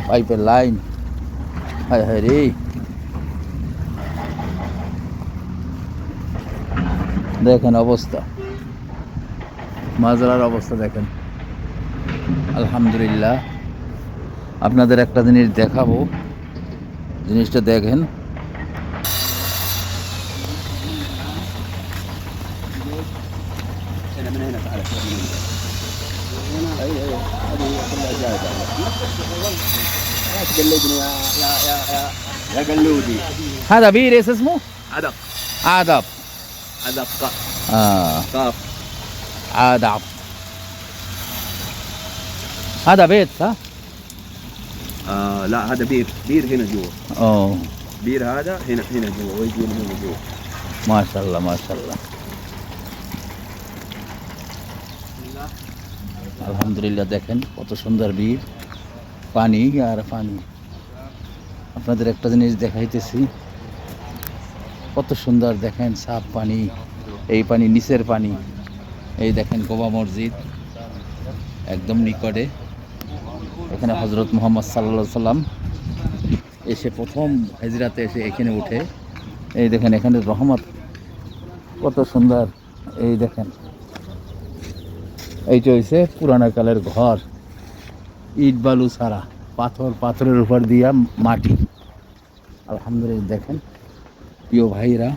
পাইপের লাইন, হায় হায় রে। দেখেন অবস্থা, মাজরার অবস্থা দেখেন। আলহামদুলিল্লাহ, আপনাদের একটা জিনিস দেখাবো, জিনিসটা দেখেন। يا قلودي هذا بير ايش اسمه؟ عدق عدب. عدق اه قاف عدب. هذا بيت صح؟ لا هذا بير هنا جوا اه بير هذا هنا جوا ويجي من هنا جوا ما شاء الله ما شاء الله। আলহামদুলিল্লাহ, দেখেন কত সুন্দর বীর, পানি আর পানি। আপনাদের একটা জিনিস দেখাইতেছি, কত সুন্দর দেখেন, সাফ পানি। এই পানি নিচের পানি। এই দেখেন কোবা মসজিদ একদম নিকটে। এখানে হজরত মুহাম্মদ সাল্লাল্লাহু আলাইহি সাল্লাম এসে প্রথম হিজরাতে এসে এখানে উঠে। এই দেখেন এখানে রহমত, কত সুন্দর। এই দেখেন, এইটা হচ্ছে পুরানা কালের ঘর, ইট বালু ছাড়া, পাথরের উপর দিয়া মাটি। আলহামদুলিল্লাহ, দেখেন প্রিয় ভাইরা,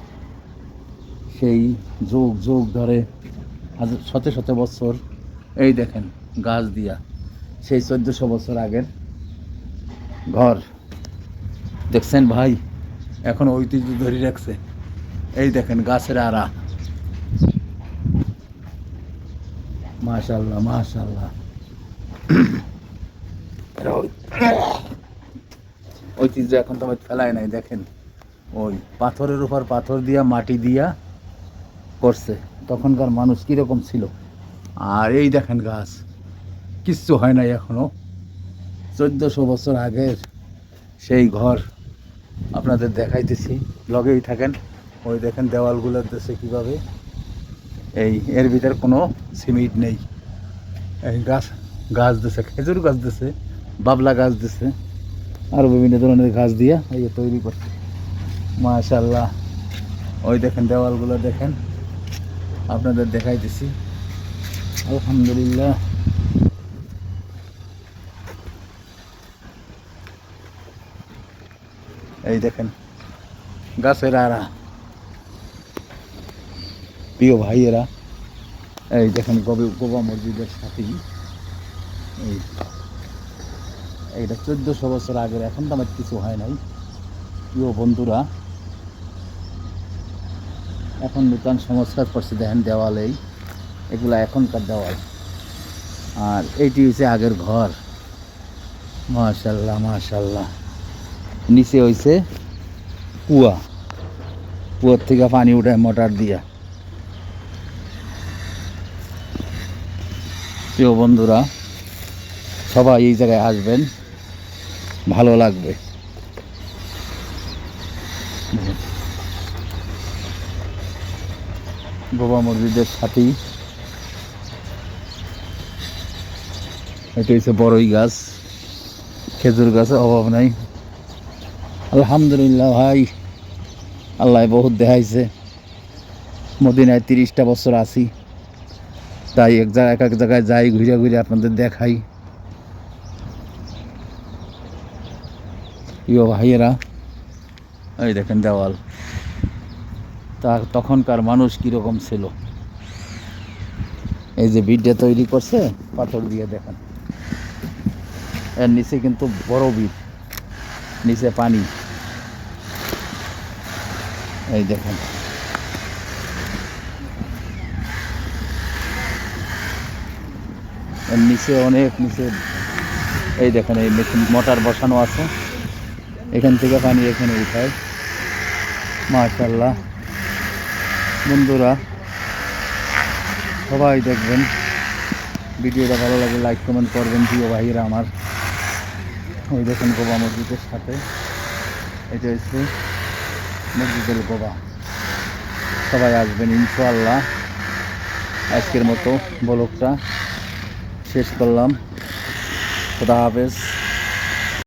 সেই যুগ ধরে শত শত বছর, এই দেখেন গাছ দিয়া, সেই 1400 বছর আগের ঘর দেখছেন ভাই, এখন ঐতিহ্য ধরে রাখছে। এই দেখেন গাছের আড়া, মাশাআল্লাহ মাশাআল্লাহ। ঐতিহ্য এখন তো ফেলায় নাই। দেখেন ওই পাথরের উপর পাথর দিয়া মাটি দিয়া করছে, তখনকার মানুষ কীরকম ছিল। আর এই দেখেন গাছ, কিচ্ছু হয় নাই এখনো। 1400 বছর আগের সেই ঘর আপনাদের দেখাইতেছি, লগেই থাকেন। ওই দেখেন দেওয়ালগুলো দেশে কীভাবে, এর ভিতর কোনো সিমেন্ট নেই। এই গাছ দিছে, খেজুর গাছ দিছে, বাবলা গাছ দিছে, আরও বিভিন্ন ধরনের গাছ দিয়া এই তৈরি করছে। মাশাআল্লাহ, ওই দেখেন দেওয়ালগুলো দেখেন, আপনাদের দেখাইতেছি। আলহামদুলিল্লাহ, এই দেখেন গাছের আড়া। প্রিয় ভাইয়েরা, এই দেখেন গোবা মসজিদের সাথেই এইটা 1400 বছর আগের, এখন তো আমার কিছু হয় নাই। প্রিয় বন্ধুরা, এখন নূতন সংস্কার করছে, দেখেন দেওয়ালেই, এগুলো এখনকার দেওয়াল। আর এইটি হচ্ছে আগের ঘর। মাশাআল্লাহ মাশাআল্লাহ। নিচে হইছে কুয়ার থেকে পানি উঠায় মোটর দিয়া। প্রিয় বন্ধুরা, সবাই এই জায়গায় আসবেন, ভালো লাগবে। গোবা মসজিদের সাথেই এটা হচ্ছে বড়ই গাছ, খেজুর গাছের অভাব নাই। আলহামদুলিল্লাহ ভাই, আল্লাহ বহুত দেখাইছে। মদিনায় 30টা বছর আছি, তাই এক জায়গায় যাই, ঘুরে ঘুরে আপনাদের দেখাই। প্রিয় ভাইয়েরা, এই দেখেন দেওয়াল, তখনকার মানুষ কীরকম ছিল। এই যে বিটটা তৈরি করছে পাথর দিয়ে, দেখেন এর নিচে কিন্তু বড় বিট, নিচে পানি। এই দেখেন এর নিচে অনেক নিচে, এই দেখেন এই মেশিন মোটর বসানো আছে, এখান থেকে পানি এখানে উঠায়। মাশাআল্লাহ। বন্ধুরা সবাই দেখবেন, ভিডিওটা ভালো লাগলে লাইক কমেন্ট করবেন। প্রিয় ভাইয়েরা আমার, ওই দেখেন গোবা মসজিদের সাথে, এটা হচ্ছে মসজিদুল গোবা। সবাই আসবেন ইনশাআল্লাহ। আজকের মতো ব্লগটা শেষ করলাম। খুদা হাফেজ।